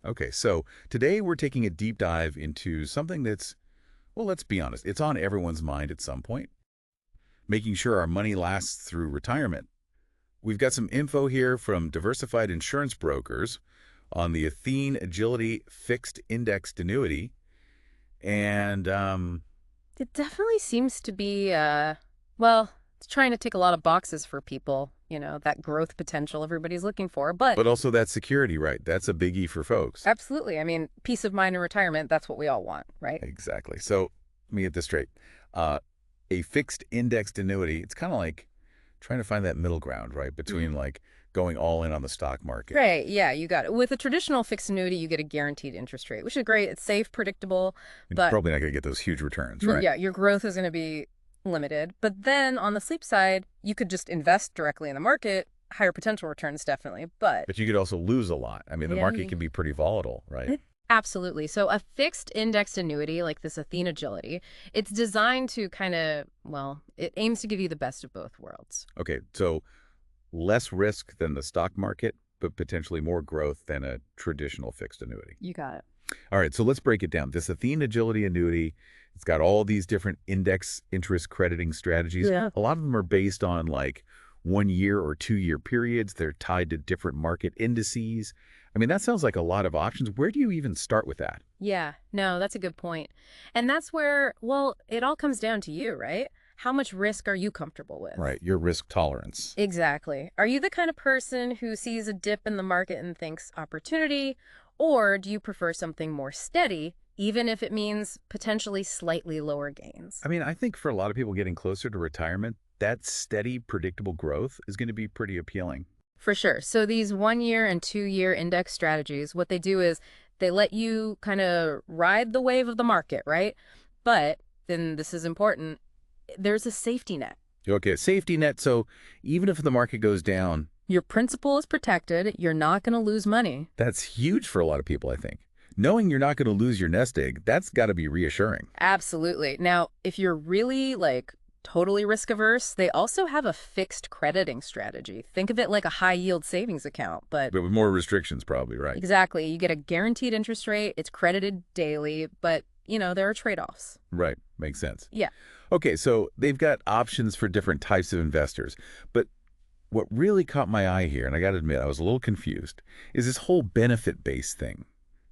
Okay, so today we're taking a deep dive into something that's, well, let's be honest, it's on everyone's mind at some point, making sure our money lasts through retirement. We've got some info here from Diversified Insurance Brokers on the Athene Agility Fixed Indexed Annuity. And, It definitely seems to be, well, it's trying to tick a lot of boxes for people, that growth potential everybody's looking for. But but also that security, right? That's a biggie for folks. absolutely, I mean, peace of mind in retirement, that's what we all want, right? Exactly. So let me get this straight. Uh, a fixed indexed annuity, it's kind of like trying to find that middle ground, right? Between like going all in on the stock market. Right, yeah, you got it. With a traditional fixed annuity, you get a guaranteed interest rate, which is great. It's safe, predictable, You're but probably not going to get those huge returns, right? yeah, your growth is going to be limited. But then on the sleep side, you could just invest directly in the market, higher potential returns, definitely. But But you could also lose a lot. I mean, the yeah, market can be pretty volatile, right? absolutely. So a fixed indexed annuity like this Athene Agility, it's designed to kind of, well, it aims to give you the best of both worlds. Okay, so less risk than the stock market, but potentially more growth than a traditional fixed annuity. You got it. All right, so let's break it down. This Athene Agility Annuity, it's got all these different index interest crediting strategies. Yeah. A lot of them are based on like 1 year or 2 year periods. They're tied to different market indices. I mean, that sounds like a lot of options. Where do you even start with that? Yeah, no, that's a good point. And that's where, well, it all comes down to you, right? How much risk are you comfortable with? Right, your risk tolerance. Exactly. Are you the kind of person who sees a dip in the market and thinks opportunity, or do you prefer something more steady, even if it means potentially slightly lower gains? I mean, I think for a lot of people getting closer to retirement, that steady, predictable growth is going to be pretty appealing. For sure. So these 1 year and 2 year index strategies, what they do is they let you kind of ride the wave of the market, right? But then this is important, there's a safety net. Okay, a safety net. So even if the market goes down, Your principal is protected. You're not going to lose money. that's huge for a lot of people, I think. Knowing you're not going to lose your nest egg, that's got to be reassuring. Absolutely. Now, if you're really like totally risk averse, they also have a fixed crediting strategy. Think of it like a high yield savings account, but But with more restrictions, probably, right? exactly, you get a guaranteed interest rate. It's credited daily, but there are trade-offs. Right. Makes sense. Yeah. Okay, so they've got options for different types of investors. But what really caught my eye here, and I got to admit, I was a little confused, is this whole benefit-based thing.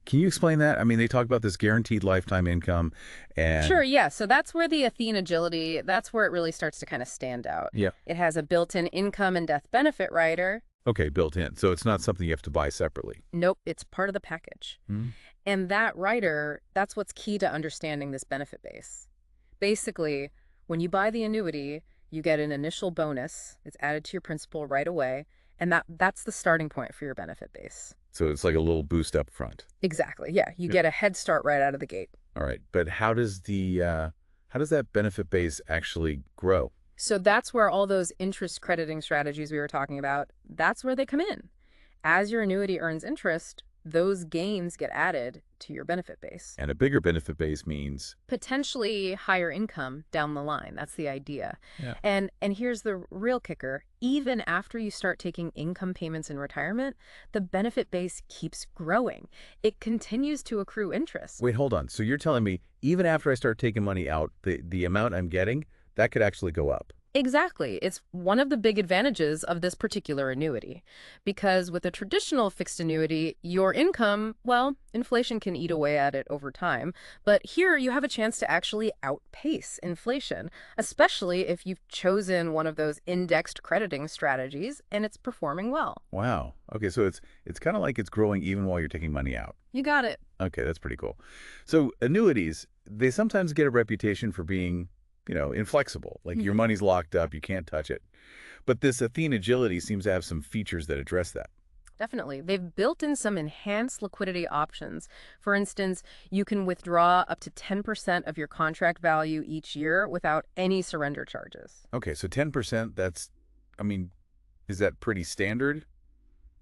Can you explain that? I mean, they talk about this guaranteed lifetime income Sure, and yeah. So that's where the Athene Agility, that's where it really starts to kind of stand out. yeah. It has a built-in income and death benefit rider. Okay, built in. So it's not something you have to buy separately. Nope, it's part of the package. Hmm. And that rider, that's what's key to understanding this benefit base. Basically, when you buy the annuity, you get an initial bonus. It's added to your principal right away, and that's the starting point for your benefit base. So it's like a little boost up front. Exactly. Yeah, you Yeah. get a head start right out of the gate. All right, but how does that benefit base actually grow? So that's where all those interest crediting strategies we were talking about, that's where they come in. As your annuity earns interest, those gains get added to your benefit base. And a bigger benefit base means Potentially higher income down the line. That's the idea. yeah. And here's the real kicker. Even after you start taking income payments in retirement, the benefit base keeps growing. It continues to accrue interest. Wait, hold on. So you're telling me even after I start taking money out, the amount I'm getting, that could actually go up. Exactly. It's one of the big advantages of this particular annuity. Because with a traditional fixed annuity, your income, well, inflation can eat away at it over time. But here you have a chance to actually outpace inflation, especially if you've chosen one of those indexed crediting strategies and it's performing well. Wow. Okay, so it's kind of like it's growing even while you're taking money out. You got it. Okay, that's pretty cool. So annuities, they sometimes get a reputation for being, inflexible. Like your money's locked up, you can't touch it. But this Athene Agility seems to have some features that address that. Definitely. They've built in some enhanced liquidity options. For instance, you can withdraw up to 10% of your contract value each year without any surrender charges. Okay, so 10%, I mean, is that pretty standard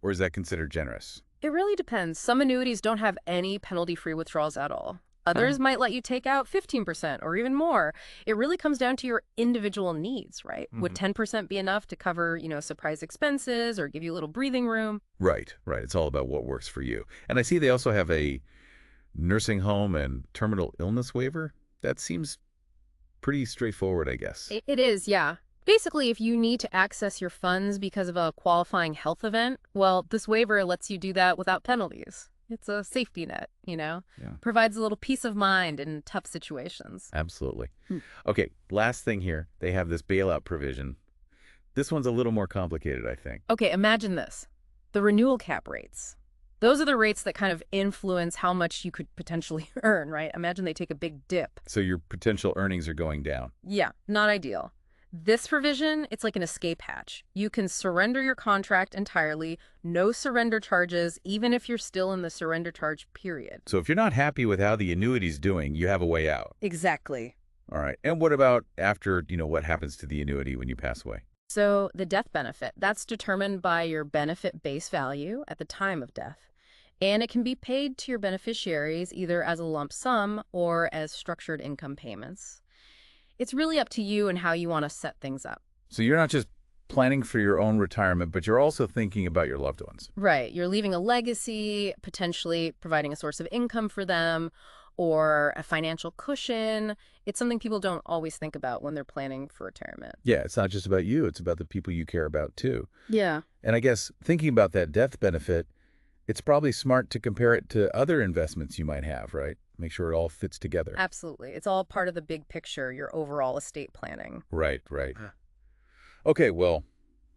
or is that considered generous? It really depends. Some annuities don't have any penalty-free withdrawals at all. Others might let you take out 15% or even more. It really comes down to your individual needs, right? Would 10% be enough to cover, surprise expenses or give you a little breathing room? Right, right. It's all about what works for you. And I see they also have a nursing home and terminal illness waiver. That seems pretty straightforward, I guess. It is, yeah. Basically, if you need to access your funds because of a qualifying health event, well, this waiver lets you do that without penalties. It's a safety net, Yeah. Provides a little peace of mind in tough situations. Absolutely. Okay, last thing here. They have this bailout provision. This one's a little more complicated, I think. Okay, imagine this. The renewal cap rates. Those are the rates that kind of influence how much you could potentially earn, right? Imagine they take a big dip. So your potential earnings are going down. Yeah, not ideal. This provision, it's like an escape hatch. You can surrender your contract entirely, no surrender charges, even if you're still in the surrender charge period. So if you're not happy with how the annuity's doing, you have a way out. Exactly. All right. And what about after, what happens to the annuity when you pass away? So the death benefit, that's determined by your benefit base value at the time of death. And it can be paid to your beneficiaries either as a lump sum or as structured income payments. It's really up to you and how you want to set things up. So you're not just planning for your own retirement, but you're also thinking about your loved ones. Right. You're leaving a legacy, potentially providing a source of income for them or a financial cushion. It's something people don't always think about when they're planning for retirement. Yeah, it's not just about you. It's about the people you care about, too. Yeah. And I guess thinking about that death benefit, it's probably smart to compare it to other investments you might have, right? Make sure it all fits together. Absolutely. It's all part of the big picture, your overall estate planning. Right, right. Okay, well,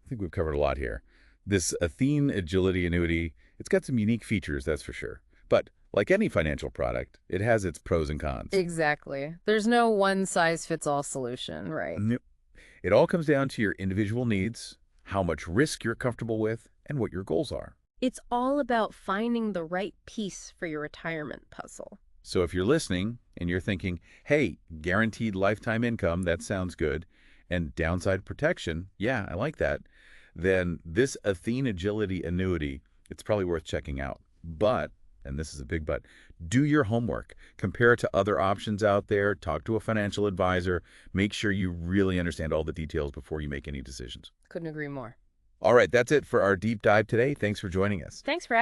I think we've covered a lot here. This Athene Agility Annuity, it's got some unique features, that's for sure. But like any financial product, it has its pros and cons. Exactly. There's no one-size-fits-all solution, right? Nope. It all comes down to your individual needs, how much risk you're comfortable with, and what your goals are. It's all about finding the right piece for your retirement puzzle. So if you're listening and you're thinking, hey, guaranteed lifetime income, that sounds good, and downside protection, yeah, I like that, then this Athene Agility Annuity, it's probably worth checking out. But, and this is a big but, do your homework. Compare it to other options out there. Talk to a financial advisor. Make sure you really understand all the details before you make any decisions. Couldn't agree more. All right, that's it for our deep dive today. Thanks for joining us. Thanks for